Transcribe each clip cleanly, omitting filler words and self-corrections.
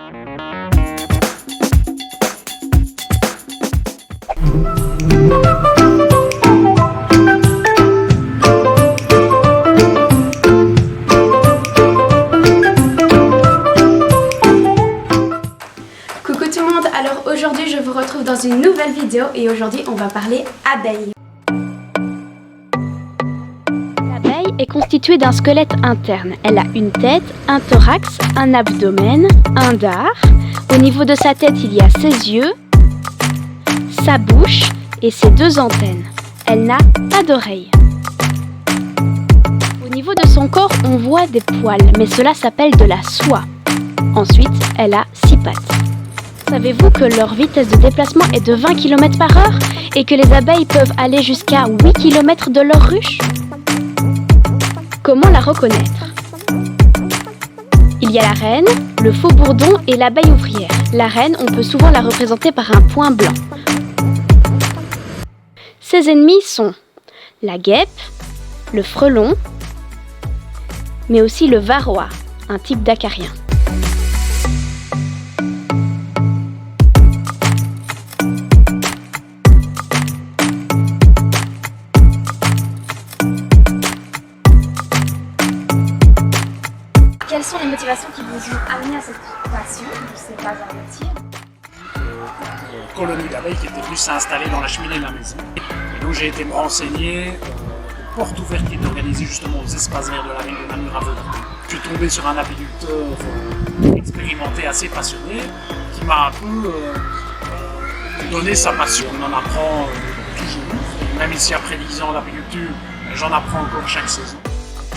Coucou tout le monde, alors aujourd'hui je vous retrouve dans une nouvelle vidéo et aujourd'hui on va parler abeilles. L'abeille est constituée d'un squelette interne. Elle a une tête, un thorax, un abdomen, un dard. Au niveau de sa tête, il y a ses yeux, sa bouche et ses 2 antennes. Elle n'a pas d'oreilles. Au niveau de son corps, on voit des poils, mais cela s'appelle de la soie. Ensuite, elle a 6 pattes. Savez-vous que leur vitesse de déplacement est de 20 km/h et que les abeilles peuvent aller jusqu'à 8 km de leur ruche? Comment la reconnaître? Il y a la reine, le faux bourdon et l'abeille ouvrière. La reine, on peut souvent la représenter par un point blanc. Ses ennemis sont la guêpe, le frelon, mais aussi le varroa, un type d'acarien. Quelles sont les motivations qui vous ont amené à cette passion de ces préservatifs? Une colonie d'abeilles qui était venue s'installer dans la cheminée de la maison. Et donc j'ai été me renseigner aux portes ouvertes qui étaient organisées justement aux espaces verts de la ville de Namur à Vaudreuil. Je suis tombé sur un apiculteur expérimenté, assez passionné, qui m'a un peu donné sa passion. On en apprend toujours. Même ici après 10 ans d'apiculture, j'en apprends encore chaque saison.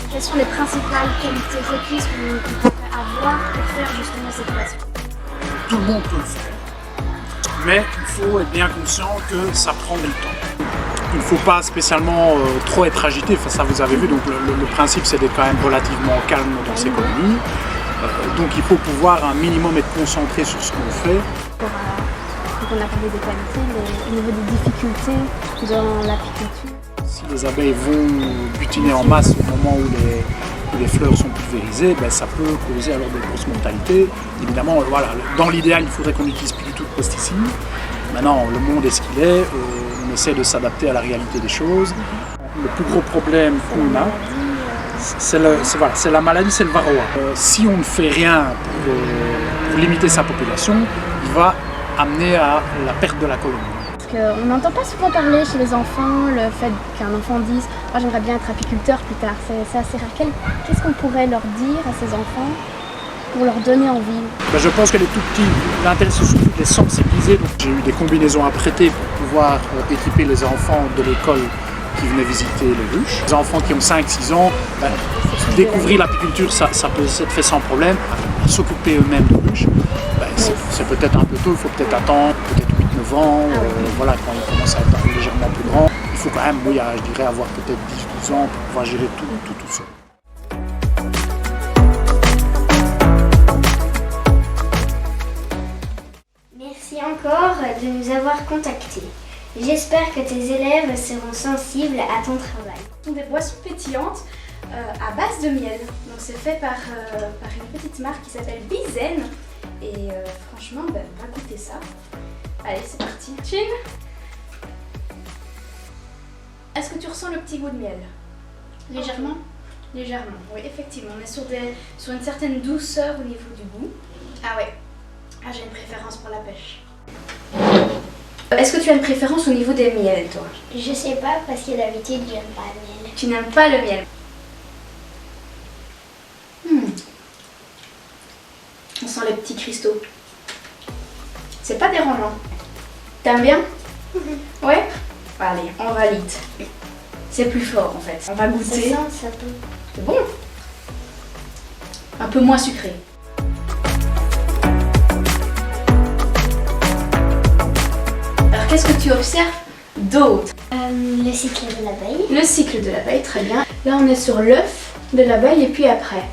Quelles sont les principales qualités requises que vous devrez avoir pour faire justement cette passion? Tout le monde peut le faire, mais il faut être bien conscient que ça prend du temps. Il ne faut pas spécialement trop être agité, enfin, ça vous avez vu, donc le principe c'est d'être quand même relativement calme dans ces colonies. Donc il faut pouvoir un minimum être concentré sur ce qu'on fait. Donc on a parlé des qualités, mais au niveau des difficultés dans l'apiculture. Si les abeilles vont butiner en masse au moment où les fleurs sont pulvérisées, ben, ça peut causer alors des grosses mortalités. Évidemment, voilà, dans l'idéal, il faudrait qu'on n'utilise plus du tout de pesticides. Maintenant, le monde est ce qu'il est, on essaie de s'adapter à la réalité des choses. Le plus gros problème qu'on a, c'est la maladie, c'est le varroa. Si on ne fait rien pour limiter sa population, il va amener à la perte de la colonie. On n'entend pas souvent parler chez les enfants le fait qu'un enfant dise « moi j'aimerais bien être apiculteur plus tard ». C'est assez rare. Qu'est-ce qu'on pourrait leur dire à ces enfants pour leur donner envie? Ben, je pense que les tout petits, l'intérêt c'est surtout de les sensibiliser. J'ai eu des combinaisons à prêter pour pouvoir équiper les enfants de l'école qui venaient visiter les ruches. Les enfants qui ont 5-6 ans, ben, découvrir l'apiculture ça peut être fait sans problème. S'occuper eux-mêmes de ruches, ben, c'est peut-être un peu tôt, il faut peut-être attendre, peut-être 8-9 ans, voilà, quand ils commencent à être légèrement plus grands. Il faut quand même, oui, je dirais, avoir peut-être 10-12 ans pour pouvoir gérer tout seul. Merci encore de nous avoir contactés. J'espère que tes élèves seront sensibles à ton travail. Ce sont des boissons pétillantes à base de miel. Donc c'est fait par une petite marque qui s'appelle Bizen. Et franchement, on va goûter ça. Allez, c'est parti. Chin. Est-ce que tu ressens le petit goût de miel? Légèrement? Légèrement, oui, effectivement. On est sur une certaine douceur au niveau du goût. Ah ouais. Ah, j'ai une préférence pour la pêche. Est-ce que tu as une préférence au niveau des miels, toi? Je sais pas parce que d'habitude j'aime pas le miel. Tu n'aimes pas le miel? On sent les petits cristaux. C'est pas dérangeant. T'aimes bien? Ouais? Allez, on valide. C'est plus fort en fait. On va goûter. Ça peut. C'est bon? Un peu moins sucré. Alors qu'est-ce que tu observes d'autre? Le cycle de l'abeille. Le cycle de l'abeille, très bien. Là on est sur l'œuf de l'abeille et puis après.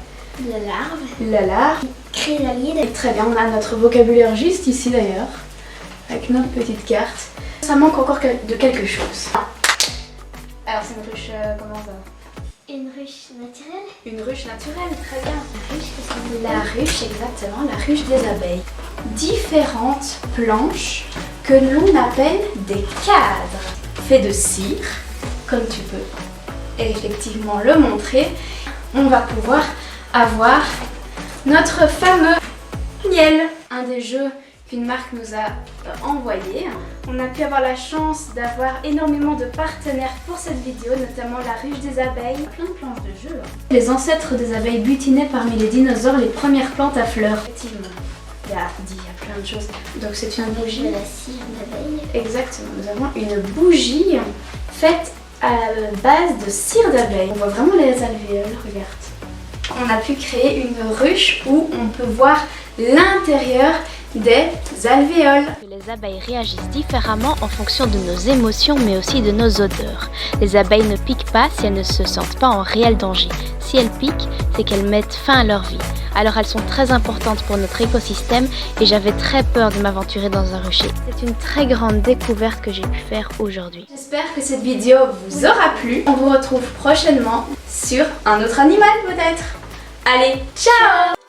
La larve. La larve. Chrysalide. Très bien, on a notre vocabulaire juste ici d'ailleurs, avec notre petite carte. Ça manque encore de quelque chose. Alors c'est notre ruche, comment ça va? Une ruche naturelle. Une ruche naturelle, très bien. Ruche, qu'est-ce que La ruche, exactement, la ruche des abeilles. Différentes planches que l'on appelle des cadres, faits de cire, comme tu peux effectivement le montrer. On va pouvoir avoir notre fameux miel, un des jeux qu'une marque nous a envoyé. On a pu avoir la chance d'avoir énormément de partenaires pour cette vidéo, notamment la ruche des abeilles. Plein de planches de jeu. Les ancêtres des abeilles butinaient parmi les dinosaures les premières plantes à fleurs. Effectivement, il y a plein de choses. Donc c'est une bougie. De la cire d'abeille. Exactement, nous avons une bougie faite à base de cire d'abeille. On voit vraiment les alvéoles, regarde. On a pu créer une ruche où on peut voir l'intérieur des alvéoles. Les abeilles réagissent différemment en fonction de nos émotions mais aussi de nos odeurs. Les abeilles ne piquent pas si elles ne se sentent pas en réel danger. Si elles piquent, c'est qu'elles mettent fin à leur vie. Alors elles sont très importantes pour notre écosystème et j'avais très peur de m'aventurer dans un rucher. C'est une très grande découverte que j'ai pu faire aujourd'hui. J'espère que cette vidéo vous aura plu. On vous retrouve prochainement sur un autre animal peut-être. Allez, ciao!